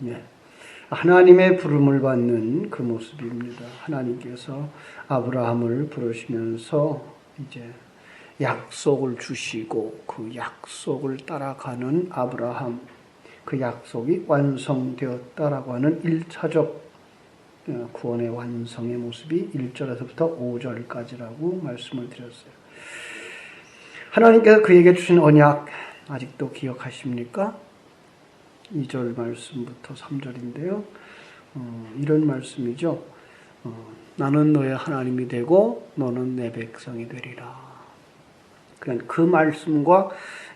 네. 하나님의 부름을 받는 그 모습입니다. 하나님께서 아브라함을 부르시면서 이제 약속을 주시고 그 약속을 따라가는 아브라함, 그 약속이 완성되었다라고 하는 1차적 구원의 완성의 모습이 1절에서부터 5절까지라고 말씀을 드렸어요. 하나님께서 그에게 주신 언약 아직도 기억하십니까? 2절 말씀부터 3절인데요. 이런 말씀이죠. 나는 너의 하나님이 되고 너는 내 백성이 되리라. 그러니까 그 말씀과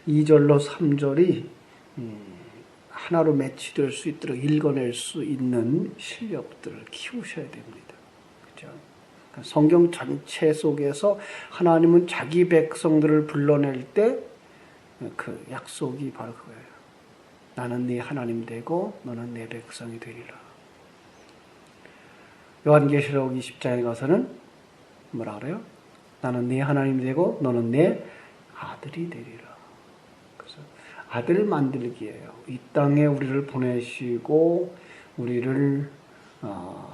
2절로 3절이 하나로 매치될 수 있도록 읽어낼 수 있는 실력들을 키우셔야 됩니다. 그렇죠? 그러니까 성경 전체 속에서 하나님은 자기 백성들을 불러낼 때 그 약속이 바로 그거예요. 나는 네 하나님 되고 너는 내 백성이 되리라. 요한계시록 20장에 가서는 뭐라 그래요? 나는 네 하나님 되고 너는 내 아들이 되리라. 그래서 아들 만들기예요. 이 땅에 우리를 보내시고 우리를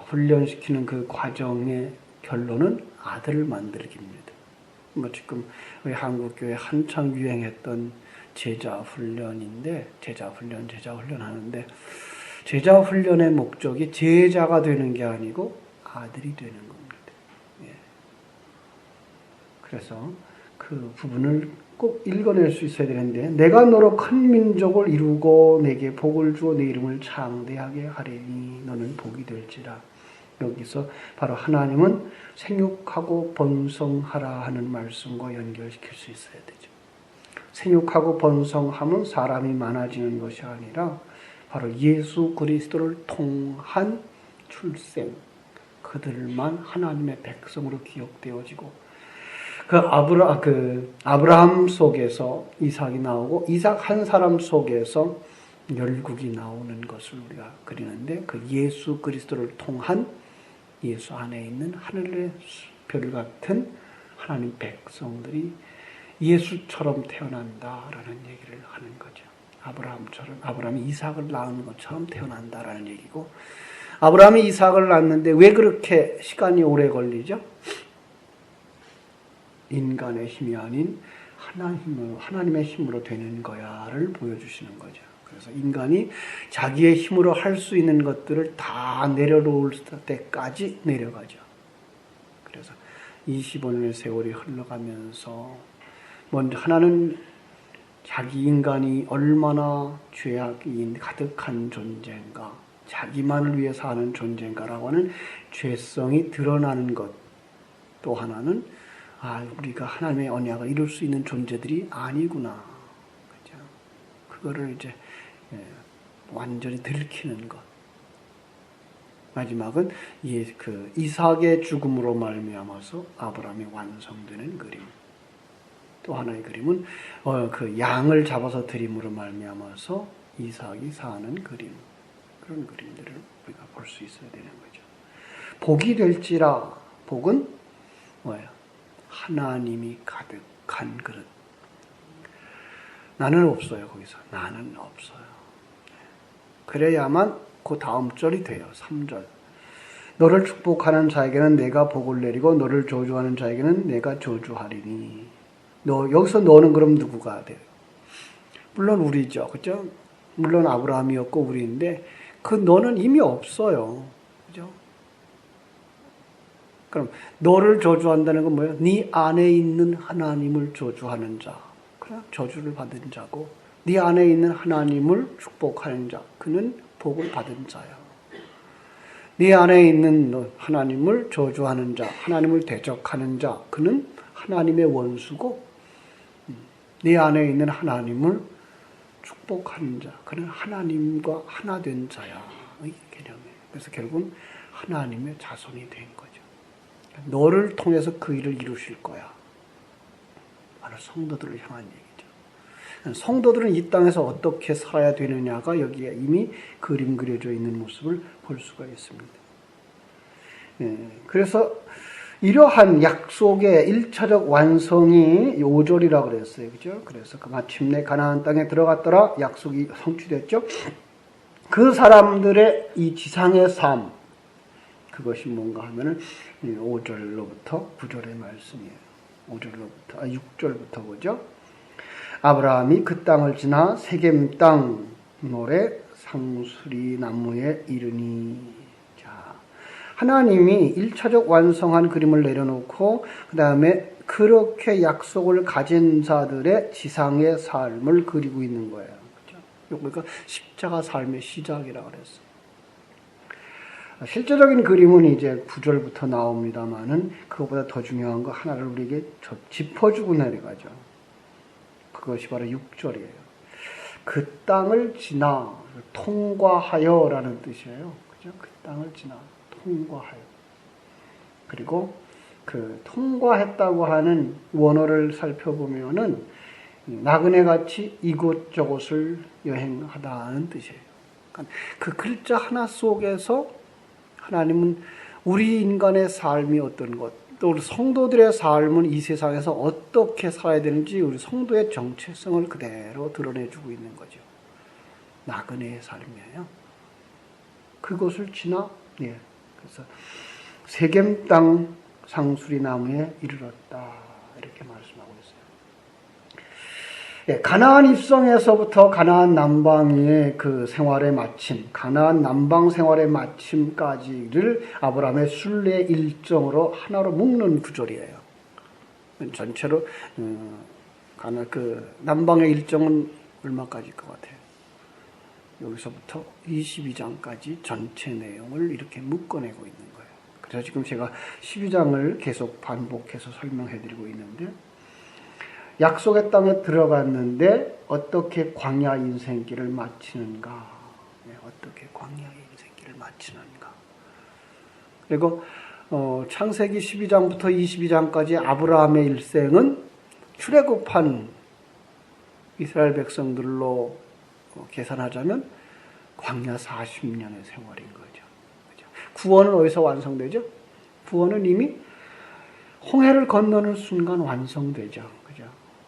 훈련시키는 그 과정의 결론은 아들 만들기입니다. 뭐 지금 우리 한국교회 한창 유행했던 제자 훈련인데 제자 훈련 하는데 제자 훈련의 목적이 제자가 되는 게 아니고 아들이 되는 겁니다. 예. 그래서 그 부분을 꼭 읽어낼 수 있어야 되는데 내가 너로 큰 민족을 이루고 내게 복을 주어 내 이름을 창대하게 하리니 너는 복이 될지라. 여기서 바로 하나님은 생육하고 번성하라 하는 말씀과 연결시킬 수 있어야 되죠. 생육하고 번성함은 사람이 많아지는 것이 아니라 바로 예수 그리스도를 통한 출생, 그들만 하나님의 백성으로 기억되어지고 그 아브라함 속에서 이삭이 나오고 이삭 한 사람 속에서 열국이 나오는 것을 우리가 그리는데 그 예수 그리스도를 통한 예수 안에 있는 하늘의 별 같은 하나님 백성들이 예수처럼 태어난다라는 얘기를 하는 거죠. 아브라함이 이삭을 낳은 것처럼 태어난다라는 얘기고 아브라함이 이삭을 낳는데 왜 그렇게 시간이 오래 걸리죠? 인간의 힘이 아닌 하나님의 힘으로 되는 거야를 보여주시는 거죠. 그래서 인간이 자기의 힘으로 할 수 있는 것들을 다 내려놓을 때까지 내려가죠. 그래서 25년의 세월이 흘러가면서 먼저 하나는 자기 인간이 얼마나 죄악이 가득한 존재인가, 자기만을 위해 사는 존재인가라고 하는 죄성이 드러나는 것. 또 하나는 우리가 하나님의 언약을 이룰 수 있는 존재들이 아니구나. 그죠? 그거를 이제 완전히 들키는 것. 마지막은 그 이삭의 죽음으로 말미암아서 아브라함이 완성되는 그림. 또 하나의 그림은 그 양을 잡아서 드림으로 말미암아서 이삭이 사는 그림. 그런 그림들을 우리가 볼 수 있어야 되는 거죠. 복이 될지라. 복은 뭐예요? 하나님이 가득한 그릇. 나는 없어요. 거기서. 나는 없어요. 그래야만 그 다음 절이 돼요. 3절. 너를 축복하는 자에게는 내가 복을 내리고 너를 저주하는 자에게는 내가 저주하리니. 여기서 너는 그럼 누구가 돼요? 물론 우리죠. 그죠? 물론 아브라함이었고 우리인데 그 너는 이미 없어요. 그죠? 그럼 너를 저주한다는 건 뭐예요? 네 안에 있는 하나님을 저주하는 자. 그래? 저주를 받은 자고 네 안에 있는 하나님을 축복하는 자. 그는 복을 받은 자야. 네 안에 있는 하나님을 저주하는 자, 하나님을 대적하는 자. 그는 하나님의 원수고 네 안에 있는 하나님을 축복하는 자. 그는 하나님과 하나 된 자야. 이 개념이에요. 그래서 결국은 하나님의 자손이 된 거죠. 너를 통해서 그 일을 이루실 거야. 바로 성도들을 향한 얘기죠. 성도들은 이 땅에서 어떻게 살아야 되느냐가 여기에 이미 그림 그려져 있는 모습을 볼 수가 있습니다. 그래서 이러한 약속의 1차적 완성이 5절이라고 그랬어요. 그죠? 그래서 그 마침내 가나안 땅에 들어갔더라. 약속이 성취됐죠. 그 사람들의 이 지상의 삶, 그것이 뭔가 하면은 5절로부터 9절의 말씀이에요. 6절부터 보죠. 아브라함이 그 땅을 지나 세겜 땅 모래 상수리 나무에 이르니. 자, 하나님이 1차적 완성한 그림을 내려놓고 그 다음에 그렇게 약속을 가진 자들의 지상의 삶을 그리고 있는 거예요. 그렇죠? 그러니까 십자가 삶의 시작이라고 그랬어요. 실제적인 그림은 이제 9절부터 나옵니다만은 그것보다 더 중요한 거 하나를 우리에게 짚어주고 내려가죠. 그것이 바로 6절이에요. 그 땅을 지나 통과하여라는 뜻이에요. 그죠? 그 땅을 지나 통과하여. 그리고 그 통과했다고 하는 원어를 살펴보면은 나그네같이 이곳저곳을 여행하다는 뜻이에요. 그러니까 그 글자 하나 속에서 하나님은 우리 인간의 삶이 어떤 것, 또 우리 성도들의 삶은 이 세상에서 어떻게 살아야 되는지 우리 성도의 정체성을 그대로 드러내주고 있는 거죠. 나그네의 삶이에요. 그곳을 지나, 그래서 세겜 땅 상수리 나무에 이르렀다. 이렇게 말씀하고 있어요. 가나안 입성에서부터 가나안 남방의 그 생활의 마침, 가나안 남방 생활의 마침까지를 아브라함의 순례 일정으로 하나로 묶는 구절이에요. 전체로 그 남방의 일정은 얼마까지일 것 같아요? 여기서부터 22장까지 전체 내용을 이렇게 묶어내고 있는 거예요. 그래서 지금 제가 12장을 계속 반복해서 설명해드리고 있는데, 약속의 땅에 들어갔는데 어떻게 광야 인생길을 마치는가? 어떻게 광야 인생길을 마치는가? 그리고 창세기 12장부터 22장까지 아브라함의 일생은 출애굽한 이스라엘 백성들로 계산하자면 광야 40년의 생활인 거죠. 그죠? 구원은 어디서 완성되죠? 구원은 이미 홍해를 건너는 순간 완성되죠. 그죠?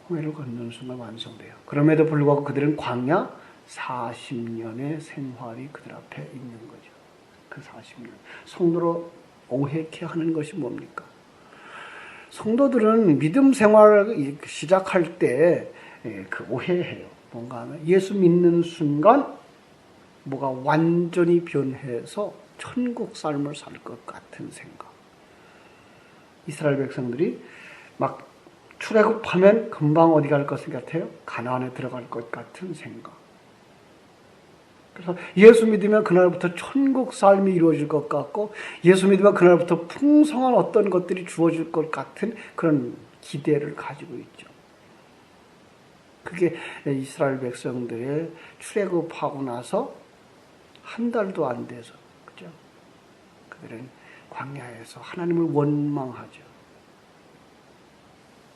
홍해를 건너는 순간 완성돼요. 그럼에도 불구하고 그들은 광야 40년의 생활이 그들 앞에 있는 거죠. 그 40년. 성도로 오해케 하는 것이 뭡니까? 성도들은 믿음 생활을 시작할 때 그 오해해요. 뭔가 하면 예수 믿는 순간 뭐가 완전히 변해서 천국 삶을 살 것 같은 생각. 이스라엘 백성들이 막 출애굽하면 금방 어디 갈 것 같아요? 가나안에 들어갈 것 같은 생각. 그래서 예수 믿으면 그날부터 천국 삶이 이루어질 것 같고, 예수 믿으면 그날부터 풍성한 어떤 것들이 주어질 것 같은 그런 기대를 가지고 있죠. 그게 이스라엘 백성들의 출애굽하고 나서 한 달도 안 돼서, 그죠? 그들은 광야에서 하나님을 원망하죠.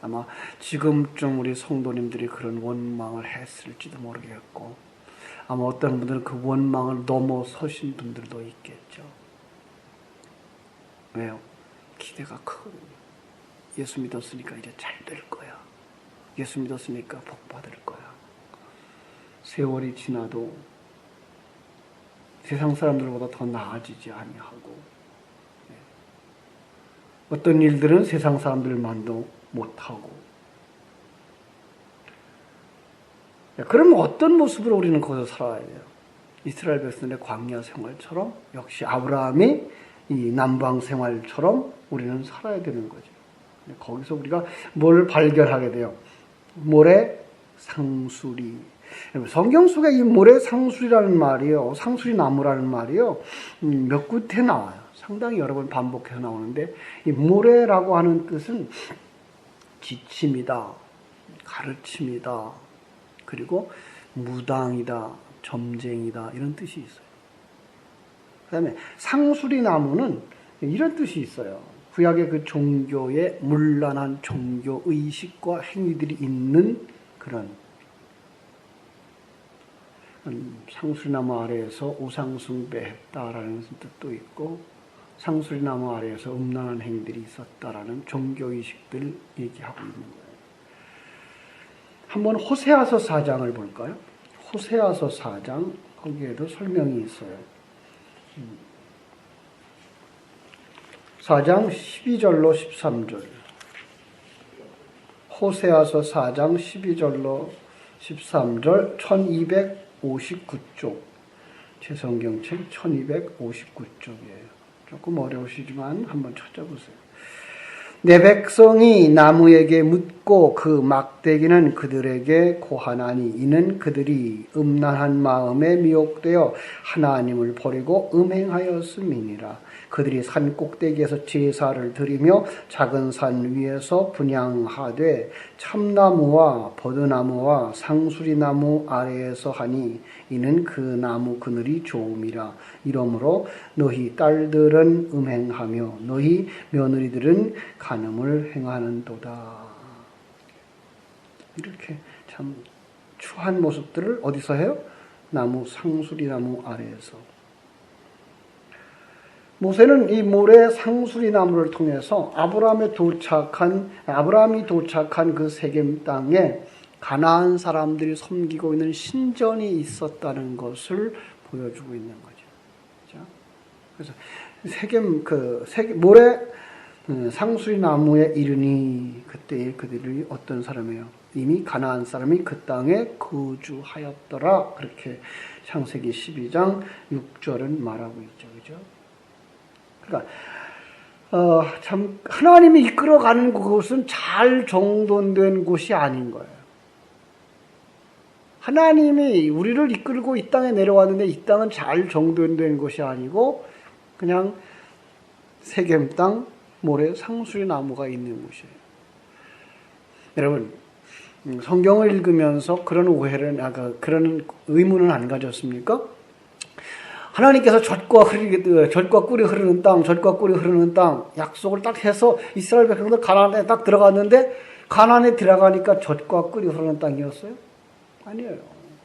아마 지금쯤 우리 성도님들이 그런 원망을 했을지도 모르겠고, 아마 어떤 분들은 그 원망을 넘어서신 분들도 있겠죠. 왜요? 기대가 크거든요. 예수 믿었으니까 이제 잘 될 거야. 예수 믿었으니까 복 받을 거야. 세월이 지나도 세상 사람들보다 더 나아지지 아니하고, 어떤 일들은 세상 사람들만도 못하고, 그러면 어떤 모습으로 우리는 거기서 살아야 돼요? 이스라엘 백성의 광야 생활처럼, 역시 아브라함이 이 남방 생활처럼 우리는 살아야 되는 거죠. 거기서 우리가 뭘 발견하게 돼요? 모래 상수리. 성경 속에 이 모래 상수리라는 말이요, 상수리 나무라는 말이요, 몇 군데 나와요. 상당히 여러 번 반복해서 나오는데, 이 모래라고 하는 뜻은 지침이다, 가르침이다, 그리고 무당이다, 점쟁이다, 이런 뜻이 있어요. 그 다음에 상수리 나무는 이런 뜻이 있어요. 구약의 그 종교의 문란한 종교 의식과 행위들이 있는 그런, 상수리나무 아래에서 우상숭배했다라는 뜻도 있고, 상수리나무 아래에서 음란한 행위들이 있었다라는 종교의식들 얘기하고 있는 거예요. 한번 호세아서 4장을 볼까요? 호세아서 4장 거기에도 설명이 있어요. 4장 12절로 13절. 호세아서 4장 12절로 13절 1259쪽. 제 성경책 1259쪽이에요. 조금 어려우시지만 한번 찾아보세요. 내 백성이 나무에게 묻고 그 막대기는 그들에게 고하나니 이는 그들이 음란한 마음에 미혹되어 하나님을 버리고 음행하였음이니라. 그들이 산 꼭대기에서 제사를 드리며 작은 산 위에서 분향하되 참나무와 버드나무와 상수리나무 아래에서 하니 이는 그 나무 그늘이 좋음이라. 이러므로 너희 딸들은 음행하며 너희 며느리들은 간음을 행하는도다. 이렇게 참 추한 모습들을 어디서 해요? 나무 상수리나무 아래에서. 모세는 이 모래 상수리 나무를 통해서 아브라함이 도착한 그 세겜 땅에 가나안 사람들이 섬기고 있는 신전이 있었다는 것을 보여주고 있는 거죠. 그래서 모래 상수리 나무에 이르니 그때 그들이 어떤 사람이에요? 이미 가나안 사람이 그 땅에 거주하였더라. 그렇게 창세기 12장 6절은 말하고 있죠. 그죠? 그러니까 참 하나님이 이끌어가는 곳은 잘 정돈된 곳이 아닌 거예요. 하나님이 우리를 이끌고 이 땅에 내려왔는데 이 땅은 잘 정돈된 곳이 아니고 그냥 세겜 땅 모래 상수리 나무가 있는 곳이에요. 여러분 성경을 읽으면서 그런 그런 의문은 안 가졌습니까? 하나님께서 젖과 꿀이 흐르는 땅 약속을 딱 해서 이스라엘 백성들 가나안에 딱 들어갔는데 가나안에 들어가니까 젖과 꿀이 흐르는 땅이었어요? 아니에요.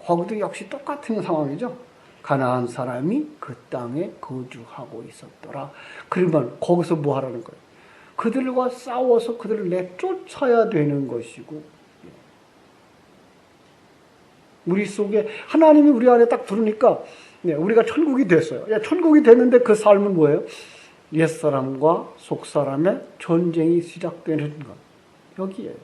거기도 역시 똑같은 상황이죠. 가나안 사람이 그 땅에 거주하고 있었더라. 그러면 거기서 뭐 하라는 거예요? 그들과 싸워서 그들을 내쫓아야 되는 것이고 우리 속에 하나님이 우리 안에 딱 들으니까 우리가 천국이 됐어요. 천국이 됐는데 그 삶은 뭐예요? 옛사람과 속사람의 전쟁이 시작되는 것. 여기에요.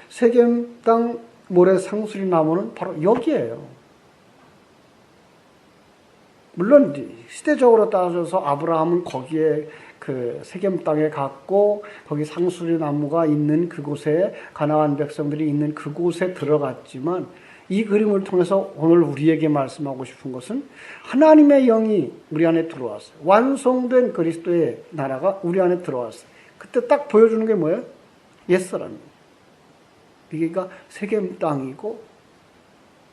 세겜 땅 모래 상수리 나무는 바로 여기에요. 물론 시대적으로 따져서 아브라함은 거기에 그 세겜 땅에 갔고 거기 상수리 나무가 있는 그곳에 가나안 백성들이 있는 그곳에 들어갔지만 이 그림을 통해서 오늘 우리에게 말씀하고 싶은 것은 하나님의 영이 우리 안에 들어왔어요. 완성된 그리스도의 나라가 우리 안에 들어왔어요. 그때 딱 보여주는 게 뭐예요? 옛사람이에요. 이게가 세겜 땅이고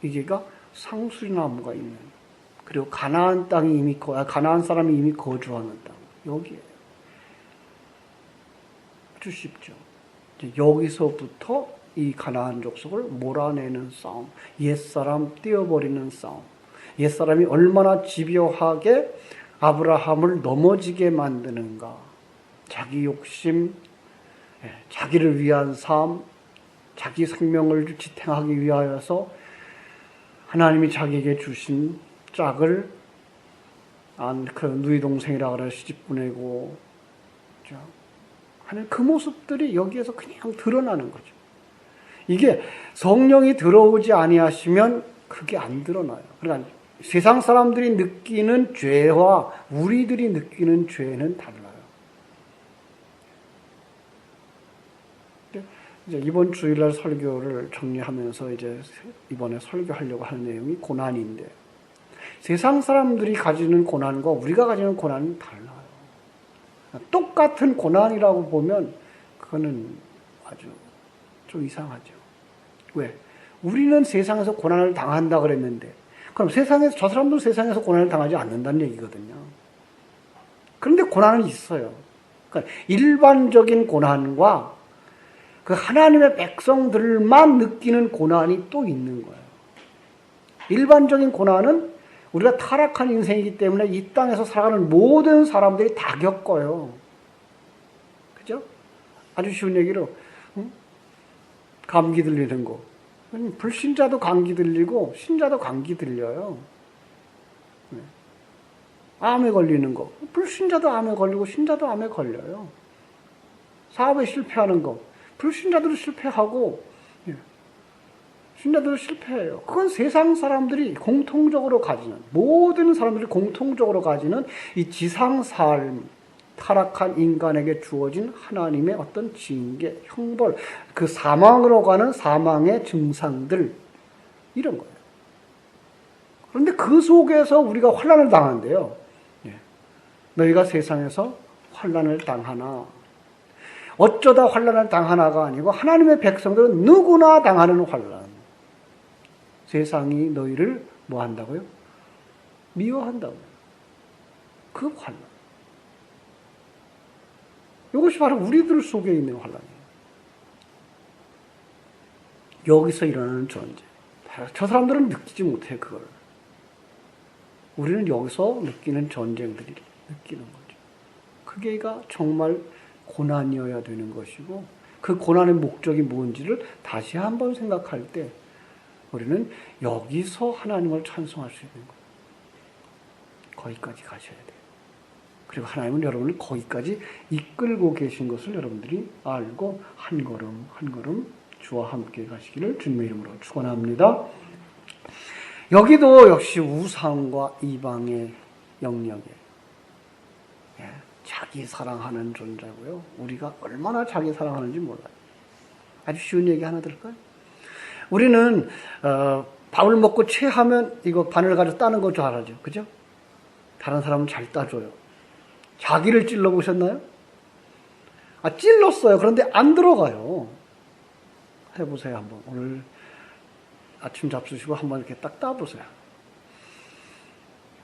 이게가 상수리 나무가 있는 그리고 가나안 사람이 이미 거주하는 땅. 여기에요. 아주 쉽죠. 여기서부터 이 가나안 족속을 몰아내는 싸움, 옛사람 떼어버리는 싸움, 옛사람이 얼마나 집요하게 아브라함을 넘어지게 만드는가, 자기 욕심, 자기를 위한 삶, 자기 생명을 지탱하기 위하여서 하나님이 자기에게 주신 짝을 그 누이 동생이라 그래 시집 보내고 하는 그 모습들이 여기에서 그냥 드러나는 거죠. 이게 성령이 들어오지 아니하시면 그게 안 드러나요. 그러니까 세상 사람들이 느끼는 죄와 우리들이 느끼는 죄는 달라요. 이제 이번 주일날 설교를 정리하면서 이제 이번에 설교하려고 하는 내용이 고난인데 세상 사람들이 가지는 고난과 우리가 가지는 고난은 달라요. 똑같은 고난이라고 보면 그거는 아주 좀 이상하죠. 왜? 우리는 세상에서 고난을 당한다 그랬는데 그럼 저 사람도 세상에서 고난을 당하지 않는다는 얘기거든요. 그런데 고난은 있어요. 그러니까 일반적인 고난과 그 하나님의 백성들만 느끼는 고난이 또 있는 거예요. 일반적인 고난은 우리가 타락한 인생이기 때문에 이 땅에서 살아가는 모든 사람들이 다 겪어요. 그죠? 아주 쉬운 얘기로 감기 들리는 거, 불신자도 감기 들리고 신자도 감기 들려요. 암에 걸리는 거. 불신자도 암에 걸리고 신자도 암에 걸려요. 사업에 실패하는 거. 불신자들도 실패하고 신자들도 실패해요. 그건 세상 사람들이 공통적으로 가지는, 모든 사람들이 공통적으로 가지는 이 지상 삶, 타락한 인간에게 주어진 하나님의 어떤 징계, 형벌, 그 사망으로 가는 사망의 증상들, 이런 거예요. 그런데 그 속에서 우리가 환난을 당한대요. 너희가 세상에서 환난을 당하나. 어쩌다 환난을 당하나가 아니고 하나님의 백성들은 누구나 당하는 환난. 세상이 너희를 뭐 한다고요? 미워한다고요. 그 환난. 이것이 바로 우리들 속에 있는 환난이에요. 여기서 일어나는 존재. 저 사람들은 느끼지 못해 그걸. 우리는 여기서 느끼는 전쟁들이 느끼는 거죠. 그게가 정말 고난이어야 되는 것이고 그 고난의 목적이 뭔지를 다시 한번 생각할 때 우리는 여기서 하나님을 찬송할 수 있는 거예요. 거기까지 가셔야 돼요. 그리고 하나님은 여러분을 거기까지 이끌고 계신 것을 여러분들이 알고 한 걸음 한 걸음 주와 함께 가시기를 주님의 이름으로 축원합니다. 여기도 역시 우상과 이방의 영역에 자기 사랑하는 존재고요. 우리가 얼마나 자기 사랑하는지 몰라요. 아주 쉬운 얘기 하나 들을까요? 우리는 밥을 먹고 체하면 이거 바늘 가지고 따는 거 잘하죠. 그죠? 다른 사람은 잘 따줘요. 자기를 찔러보셨나요? 찔렀어요. 그런데 안 들어가요. 해보세요, 한번. 오늘 아침 잡수시고 한번 이렇게 딱 따보세요.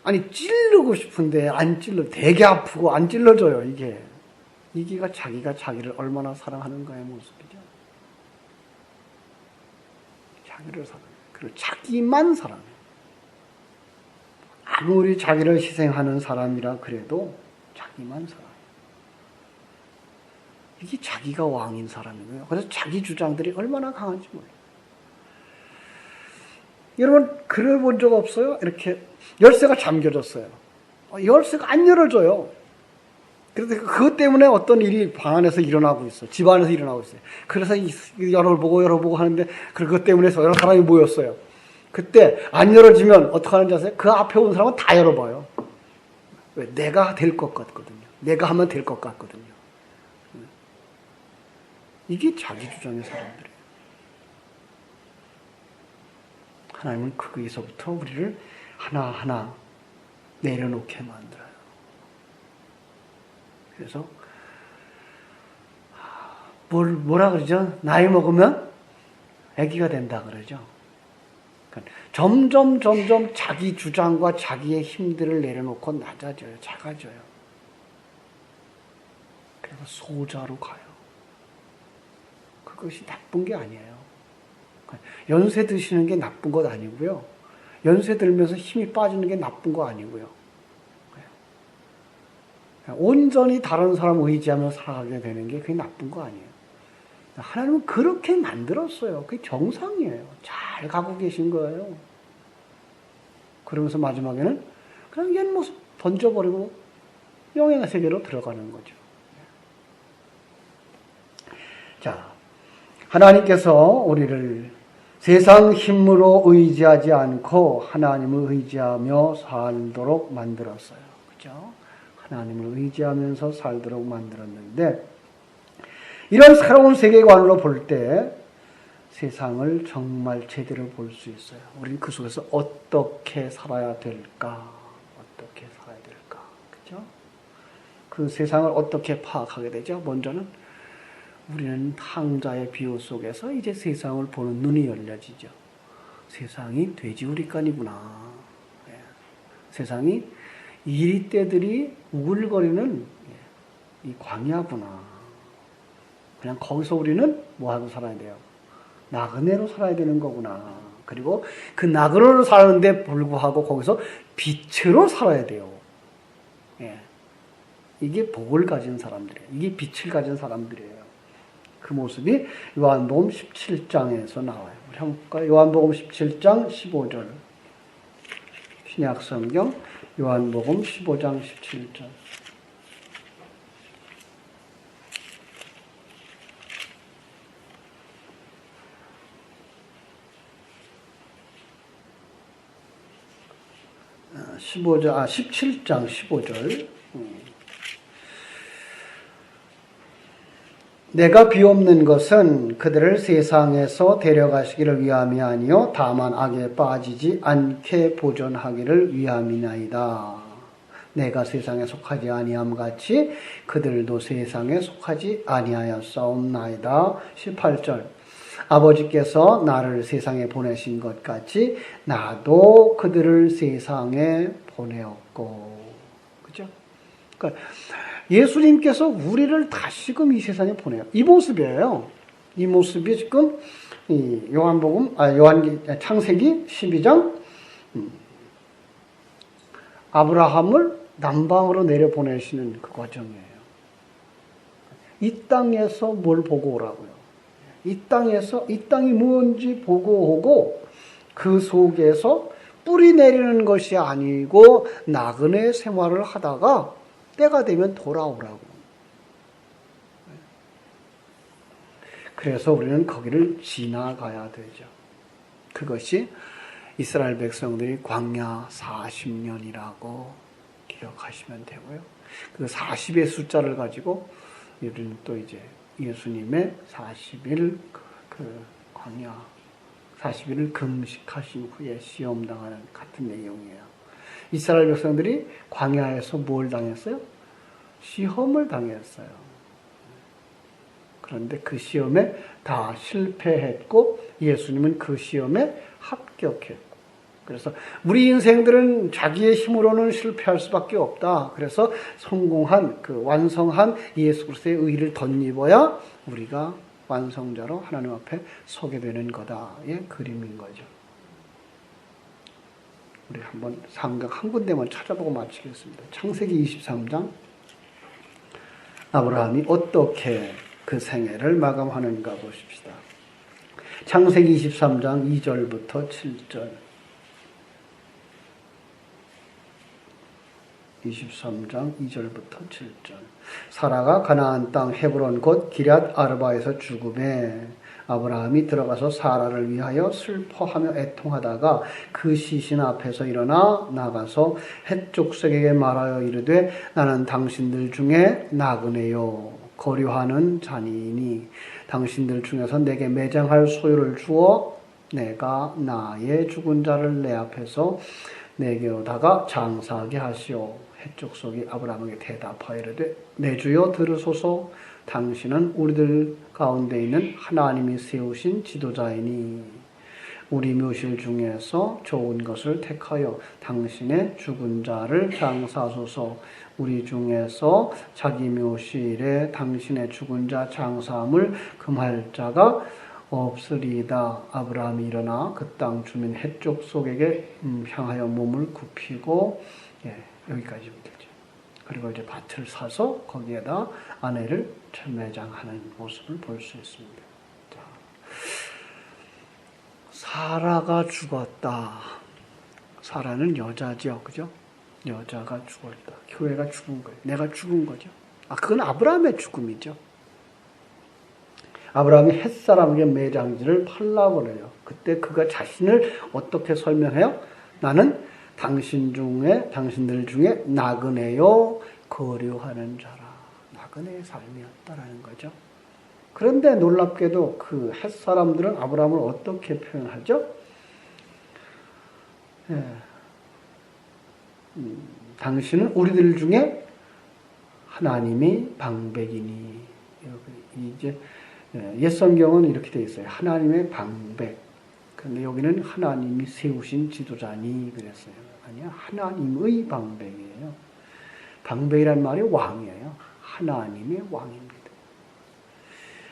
아니, 찌르고 싶은데 안 찔러, 되게 아프고 안 찔러져요, 이게. 이게가 자기가 자기를 얼마나 사랑하는가의 모습이죠. 자기를 사랑해요. 그리고 자기만 사랑해요. 아무리 자기를 희생하는 사람이라 그래도 자기만 사랑해요. 이게 자기가 왕인 사람이고요. 그래서 자기 주장들이 얼마나 강한지 몰라요. 여러분, 그래 본 적 없어요? 이렇게 열쇠가 잠겨졌어요. 열쇠가 안 열어져요. 그래서 그것 때문에 어떤 일이 방 안에서 일어나고 있어요. 집 안에서 일어나고 있어요. 그래서 열어보고 하는데 그것 때문에 여러 사람이 모였어요. 그때 안 열어지면 어떡하는지 아세요? 그 앞에 온 사람은 다 열어봐요. 왜? 내가 될 것 같거든요. 내가 하면 될 것 같거든요. 이게 자기 주장의 사람들이에요. 하나님은 거기서부터 우리를 하나하나 내려놓게 만들어요. 그래서 뭐라 그러죠? 나이 먹으면 아기가 된다 그러죠. 그러니까 점점 자기 주장과 자기의 힘들을 내려놓고 낮아져요. 작아져요. 그래서 소자로 가요. 그것이 나쁜 게 아니에요. 연세 드시는 게 나쁜 것 아니고요. 연세 들면서 힘이 빠지는 게 나쁜 거 아니고요. 온전히 다른 사람 의지하며 살아가게 되는 게 그게 나쁜 거 아니에요. 하나님은 그렇게 만들었어요. 그게 정상이에요. 잘 가고 계신 거예요. 그러면서 마지막에는 그냥 옛 모습 던져버리고 영의 세계로 들어가는 거죠. 자, 하나님께서 우리를 세상 힘으로 의지하지 않고 하나님을 의지하며 살도록 만들었어요. 그죠? 하나님을 의지하면서 살도록 만들었는데, 이런 새로운 세계관으로 볼 때 세상을 정말 제대로 볼 수 있어요. 우리는 그 속에서 어떻게 살아야 될까? 어떻게 살아야 될까? 그죠? 그 세상을 어떻게 파악하게 되죠? 먼저는 우리는 황자의 비유 속에서 이제 세상을 보는 눈이 열려지죠. 세상이 돼지우리간이구나. 세상이 이리떼들이 우글거리는 이 광야구나. 그냥 거기서 우리는 뭐하고 살아야 돼요? 나그네로 살아야 되는 거구나. 그리고 그 나그네로 사는데 불구하고 거기서 빛으로 살아야 돼요. 이게 복을 가진 사람들이에요. 이게 빛을 가진 사람들이에요. 그 모습이 요한복음 17장에서 나와요. 우리 한번 볼까요? 요한복음 17장 15절. 신약성경 요한복음 15장 17절. 아, 17장 15절. 내가 비옵는 것은 그들을 세상에서 데려가시기를 위함이 아니요 다만 악에 빠지지 않게 보존하기를 위함이나이다. 내가 세상에 속하지 아니함 같이 그들도 세상에 속하지 아니하였사옵나이다. 18절. 아버지께서 나를 세상에 보내신 것 같이 나도 그들을 세상에 보내었고. 그죠? 그러니까 예수님께서 우리를 다시금 이 세상에 보내요. 이 모습이에요. 이 모습이 지금 창세기 12장 아브라함을 남방으로 내려보내시는 그 과정이에요. 이 땅에서 뭘 보고 오라고요? 이 땅이 뭔지 보고 오고 그 속에서 뿌리 내리는 것이 아니고 나그네 생활을 하다가 때가 되면 돌아오라고. 그래서 우리는 거기를 지나가야 되죠. 그것이 이스라엘 백성들이 광야 40년이라고 기억하시면 되고요. 그 40의 숫자를 가지고 우리는 또 이제 예수님의 40일 광야 40일을 금식하신 후에 시험당하는 같은 내용이에요. 이스라엘 백성들이 광야에서 뭘 당했어요? 시험을 당했어요. 그런데 그 시험에 다 실패했고 예수님은 그 시험에 합격했고, 그래서 우리 인생들은 자기의 힘으로는 실패할 수밖에 없다. 그래서 성공한 완성한 예수 그리스도의 의를 덧입어야 우리가 완성자로 하나님 앞에 서게 되는 거다의 그림인 거죠. 우리 한번 성경 한 군데만 찾아보고 마치겠습니다. 창세기 23장. 아브라함이 어떻게 그 생애를 마감하는가 보십시다. 창세기 23장 2절부터 7절. 23장 2절부터 7절. 사라가 가나안 땅 헤브론 곧 기럇 아르바에서 죽음에 아브라함이 들어가서 사라를 위하여 슬퍼하며 애통하다가 그 시신 앞에서 일어나 나가서 헷 족속에게 말하여 이르되 나는 당신들 중에 나그네요 거류하는 자니이니 당신들 중에서 내게 매장할 소유를 주어 내가 나의 죽은 자를 내 앞에서 내게 오다가 장사하게 하시오. 헷족속이 아브라함에게 대답하여 이르되 내 주여 들으소서. 당신은 우리들 가운데 있는 하나님이 세우신 지도자이니 우리 묘실 중에서 좋은 것을 택하여 당신의 죽은 자를 장사하소서. 우리 중에서 자기 묘실에 당신의 죽은 자 장사함을 금할 자가 없으리이다. 아브라함이 일어나 그 땅 주민 헷족 속에게 향하여 몸을 굽히고, 여기까지 되죠. 그리고 이제 밭을 사서 거기에다 아내를 매장하는 모습을 볼 수 있습니다. 자, 사라가 죽었다. 사라는 여자죠, 그죠? 여자가 죽었다. 교회가 죽은 거예요. 내가 죽은 거죠. 그건 아브라함의 죽음이죠. 아브라함이 햇사람에게 매장지를 팔라고 그래요. 그때 그가 자신을 어떻게 설명해요? 나는 당신들 중에 나그네요 거류하는 자라. 나그네의 삶이었다라는 거죠. 그런데 놀랍게도 그 햇사람들은 아브라함을 어떻게 표현하죠? 당신은 우리들 중에 하나님이 방백이니. 이제 옛 성경은 이렇게 되어 있어요. 하나님의 방백. 그런데 여기는 하나님이 세우신 지도자니 그랬어요. 아니야, 하나님의 방백이에요. 방백이란 말이 왕이에요. 하나님의 왕입니다.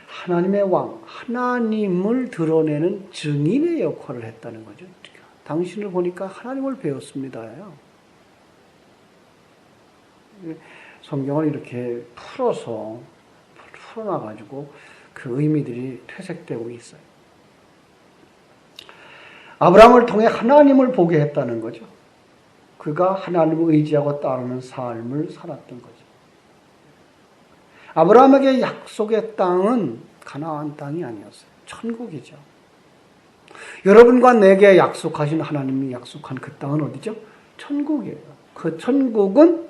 하나님의 왕, 하나님을 드러내는 증인의 역할을 했다는 거죠. 당신을 보니까 하나님을 배웠습니다. 성경을 이렇게 풀어놔가지고 그 의미들이 퇴색되고 있어요. 아브라함을 통해 하나님을 보게 했다는 거죠. 그가 하나님을 의지하고 따르는 삶을 살았던 거죠. 아브라함에게 약속의 땅은 가나안 땅이 아니었어요. 천국이죠. 여러분과 내게 약속하신 하나님이 약속한 그 땅은 어디죠? 천국이에요. 그 천국은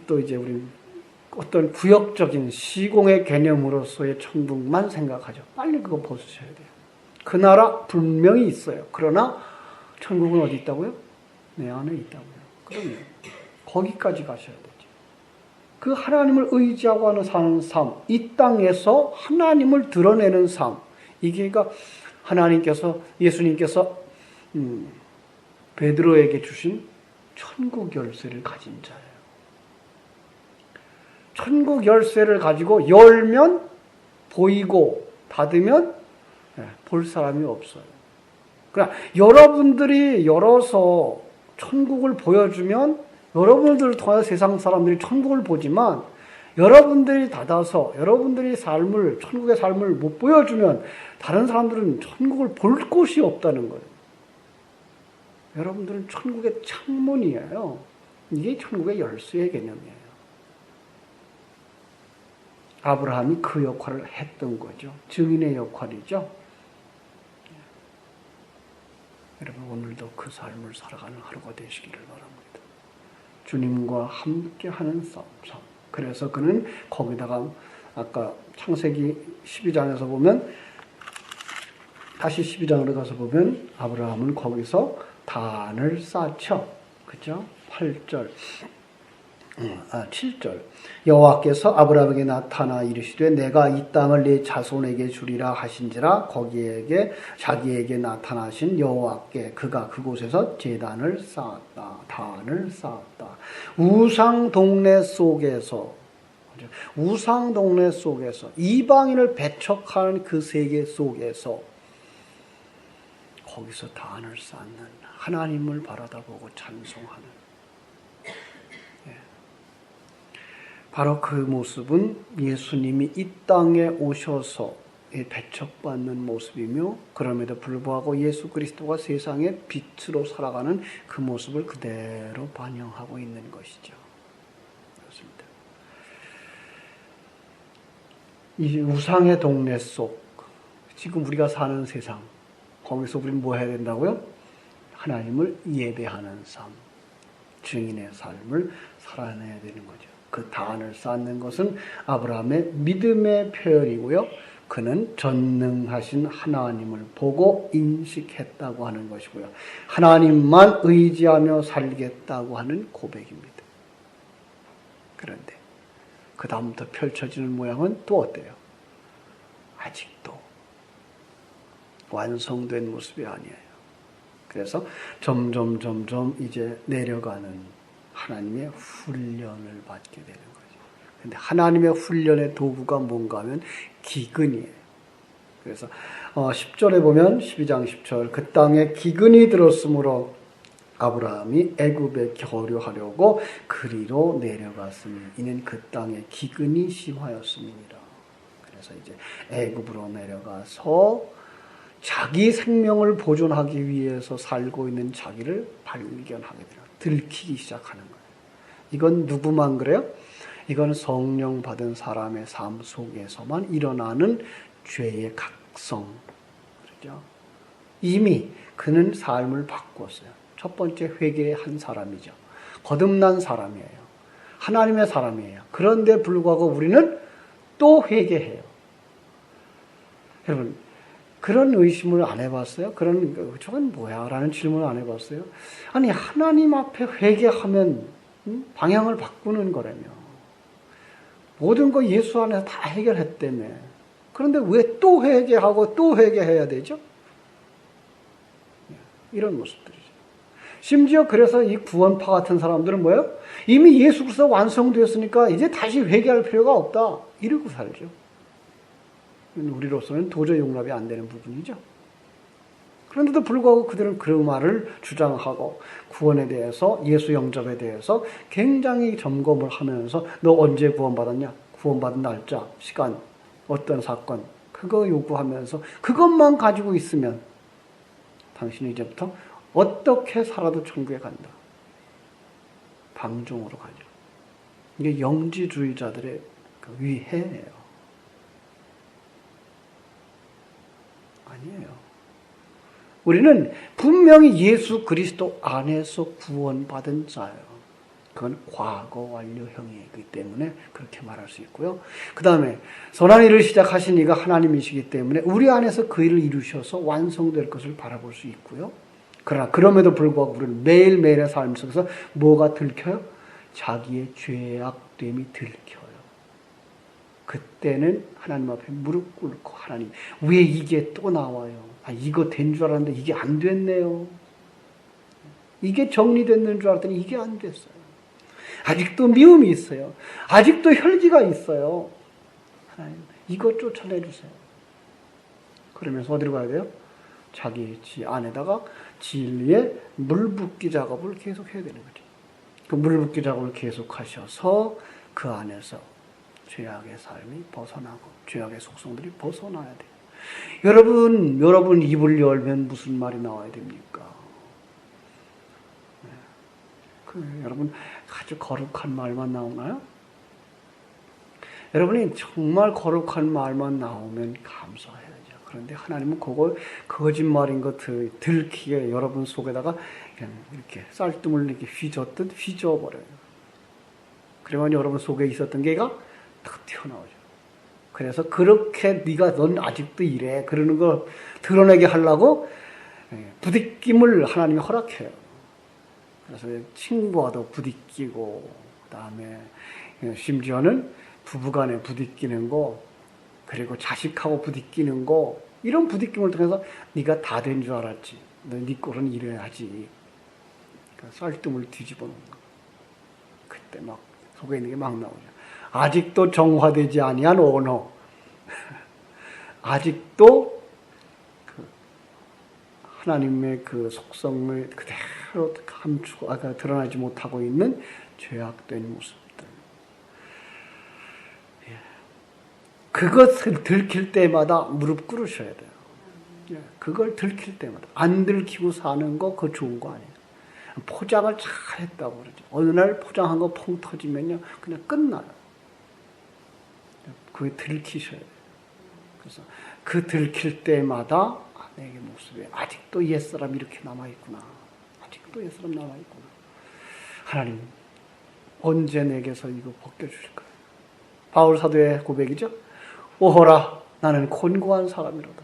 또 이제 우리 어떤 구역적인 시공의 개념으로서의 천국만 생각하죠. 빨리 그거 벗으셔야 돼요. 그 나라 분명히 있어요. 그러나 천국은 어디 있다고요? 내 안에 있다고요. 그럼요. 거기까지 가셔야 되죠. 그 하나님을 의지하고 사는 삶, 이 땅에서 하나님을 드러내는 삶, 이게가 예수님께서 베드로에게 주신 천국 열쇠를 가진 자예요. 천국 열쇠를 가지고 열면 보이고 닫으면 볼 사람이 없어요. 그러나 여러분들이 열어서 천국을 보여주면 여러분들을 통해 세상 사람들이 천국을 보지만 여러분들이 닫아서 여러분들이 천국의 삶을 못 보여주면 다른 사람들은 천국을 볼 곳이 없다는 거예요. 여러분들은 천국의 창문이에요. 이게 천국의 열쇠의 개념이에요. 아브라함이 그 역할을 했던 거죠. 증인의 역할이죠. 여러분 오늘도 그 삶을 살아가는 하루가 되시기를 바랍니다. 주님과 함께하는 삶. 그래서 그는 거기다가 아까 창세기 12장에서 보면 다시 12장으로 가서 보면 아브라함은 거기서 단을 쌓죠. 그죠? 7절 여호와께서 아브라함에게 나타나 이르시되 내가 이 땅을 네 자손에게 주리라 하신지라 거기에게 자기에게 나타나신 여호와께 그가 그곳에서 제단을 쌓았다. 단을 쌓았다. 우상 동네 속에서 이방인을 배척하는 그 세계 속에서 거기서 단을 쌓는 하나님을 바라다보고 찬송하는 바로 그 모습은 예수님이 이 땅에 오셔서 배척받는 모습이며 그럼에도 불구하고 예수 그리스도가 세상의 빛으로 살아가는 그 모습을 그대로 반영하고 있는 것이죠. 그렇습니다. 이 우상의 동네 속 지금 우리가 사는 세상 거기서 우리는 뭐 해야 된다고요? 하나님을 예배하는 삶, 증인의 삶을 살아내야 되는 거죠. 그 단을 쌓는 것은 아브라함의 믿음의 표현이고요. 그는 전능하신 하나님을 보고 인식했다고 하는 것이고요. 하나님만 의지하며 살겠다고 하는 고백입니다. 그런데 그 다음부터 펼쳐지는 모양은 또 어때요? 아직도 완성된 모습이 아니에요. 그래서 점점 이제 내려가는 하나님의 훈련을 받게 되는 거죠. 근데 하나님의 훈련의 도구가 뭔가 하면 기근이에요. 그래서 10절에 보면 12장 10절 그 땅에 기근이 들었으므로 아브라함이 애굽에 거류하려고 그리로 내려갔으니 이는 그 땅에 기근이 심하였음이니라. 그래서 이제 애굽으로 내려가서 자기 생명을 보존하기 위해서 살고 있는 자기를 발견하게 돼요. 들키기 시작하는 거예요. 이건 누구만 그래요? 이건 성령 받은 사람의 삶 속에서만 일어나는 죄의 각성. 그렇죠? 이미 그는 삶을 바꿨어요. 첫 번째 회개한 사람이죠. 거듭난 사람이에요. 하나님의 사람이에요. 그런데 불구하고 우리는 또 회개해요. 여러분 그런 의심을 안 해봤어요? 저건 뭐야? 라는 질문을 안 해봤어요? 아니 하나님 앞에 회개하면 방향을 바꾸는 거라며. 모든 거 예수 안에서 다 해결했다며. 그런데 왜 또 회개하고 또 회개해야 되죠? 이런 모습들이죠. 심지어 그래서 이 구원파 같은 사람들은 뭐예요? 이미 예수 그리스도 완성되었으니까 이제 다시 회개할 필요가 없다. 이러고 살죠. 우리로서는 도저히 용납이 안 되는 부분이죠. 그런데도 불구하고 그들은 그 말을 주장하고 구원에 대해서 예수 영접에 대해서 굉장히 점검을 하면서 너 언제 구원받았냐? 구원받은 날짜, 시간 어떤 사건, 그거 요구하면서 그것만 가지고 있으면 당신은 이제부터 어떻게 살아도 천국에 간다. 방종으로 가죠. 이게 영지주의자들의 그 위해예요. 아니에요. 우리는 분명히 예수 그리스도 안에서 구원받은 자예요. 그건 과거 완료형이기 때문에 그렇게 말할 수 있고요. 그 다음에 선한 일을 시작하신 이가 하나님이시기 때문에 우리 안에서 그 일을 이루셔서 완성될 것을 바라볼 수 있고요. 그러나 그럼에도 불구하고 우리는 매일매일의 삶 속에서 뭐가 들켜요? 자기의 죄악됨이 들켜요. 그때는 하나님 앞에 무릎 꿇고 하나님 왜 이게 또 나와요? 이거 된 줄 알았는데 이게 안 됐네요. 이게 정리됐는 줄 알았더니 이게 안 됐어요. 아직도 미움이 있어요. 아직도 혈기가 있어요. 하나님 이거 쫓아내주세요. 그러면서 어디로 가야 돼요? 자기 지 안에다가 진리의 물붓기 작업을 계속 해야 되는 거죠. 그 물붓기 작업을 계속 하셔서 그 안에서 죄악의 삶이 벗어나고 죄악의 속성들이 벗어나야 돼요. 여러분 입을 열면 무슨 말이 나와야 됩니까? 여러분 아주 거룩한 말만 나오나요? 여러분이 정말 거룩한 말만 나오면 감사해야죠. 그런데 하나님은 그걸 거짓말인 것 들키게 여러분 속에다가 그냥 이렇게 쌀뜨물 이렇게 휘젓듯 휘저어버려요. 그러면 여러분 속에 있었던 게가 탁 튀어나오죠. 그래서 그렇게 넌 아직도 이래 그러는 걸 드러내게 하려고 부딪힘을 하나님이 허락해요. 그래서 친구와도 부딪히고 그다음에 심지어는 부부간에 부딪히는 거 그리고 자식하고 부딪히는 거 이런 부딪힘을 통해서 네가 다 된 줄 알았지. 네 꼴은 이래야지. 그러니까 쌀뜨물 뒤집어 놓는 거. 그때 막 속에 있는 게 막 나오죠. 아직도 정화되지 아니한 언어. 아직도 하나님의 그 속성을 그대로 드러나지 못하고 있는 죄악된 모습들. 그것을 들킬 때마다 무릎 꿇으셔야 돼요. 그걸 들킬 때마다. 안 들키고 사는 거 그거 좋은 거 아니에요. 포장을 잘 했다고 그러죠. 어느 날 포장한 거 펑 터지면요. 그냥 끝나요. 그게 들키셔야 돼요. 그래서 그 들킬 때마다 내 모습에 아직도 옛사람 이렇게 남아있구나. 아직도 옛사람 남아있구나. 하나님 언제 내게서 이거 벗겨주실까요? 바울 사도의 고백이죠. 오호라 나는 곤고한 사람이로다.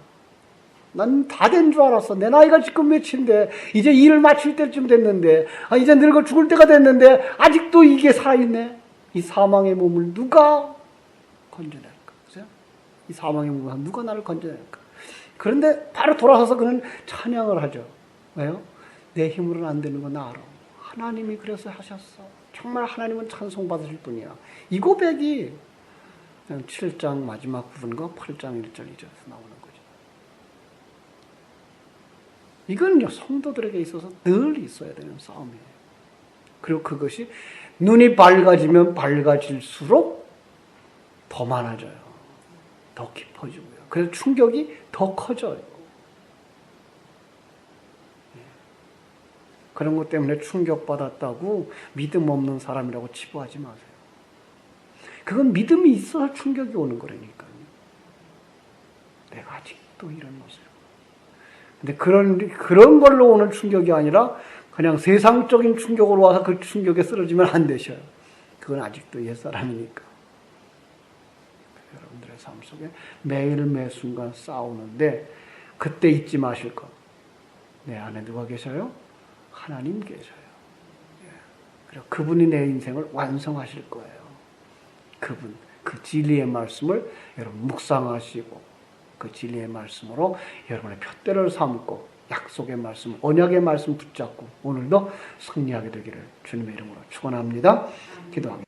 난 다 된 줄 알았어. 내 나이가 지금 몇인데 이제 일을 마칠 때쯤 됐는데 이제 늙어 죽을 때가 됐는데 아직도 이게 살아있네. 이 사망의 몸을 누가 건져낼까? 그죠? 이 사망의 몸을 누가 나를 건져낼까? 그런데 바로 돌아서서 그는 찬양을 하죠. 왜요? 내 힘으로는 안 되는 거 나 알아. 하나님이 그래서 하셨어. 정말 하나님은 찬송받으실 분이야. 이 고백이 7장 마지막 부분과 8장 1절 2절에서 나오는 거죠. 이건 성도들에게 있어서 늘 있어야 되는 싸움이에요. 그리고 그것이 눈이 밝아지면 밝아질수록 더 많아져요. 더 깊어지고요. 그래서 충격이 더 커져요. 그런 것 때문에 충격받았다고 믿음 없는 사람이라고 치부하지 마세요. 그건 믿음이 있어야 충격이 오는 거라니까요. 내가 아직도 이런 모습. 근데 그런 걸로 오는 충격이 아니라 그냥 세상적인 충격으로 와서 그 충격에 쓰러지면 안 되셔요. 그건 아직도 옛사람이니까. 여러분들의 삶 속에 매일 매 순간 싸우는데 그때 잊지 마실 것. 내 안에 누가 계셔요? 하나님 계셔요. 그리고 그분이 내 인생을 완성하실 거예요. 그분, 그 진리의 말씀을 여러분 묵상하시고 그 진리의 말씀으로 여러분의 푯대를 삼고 약속의 말씀, 언약의 말씀 붙잡고 오늘도 승리하게 되기를 주님의 이름으로 축원합니다. 기도하겠습니다.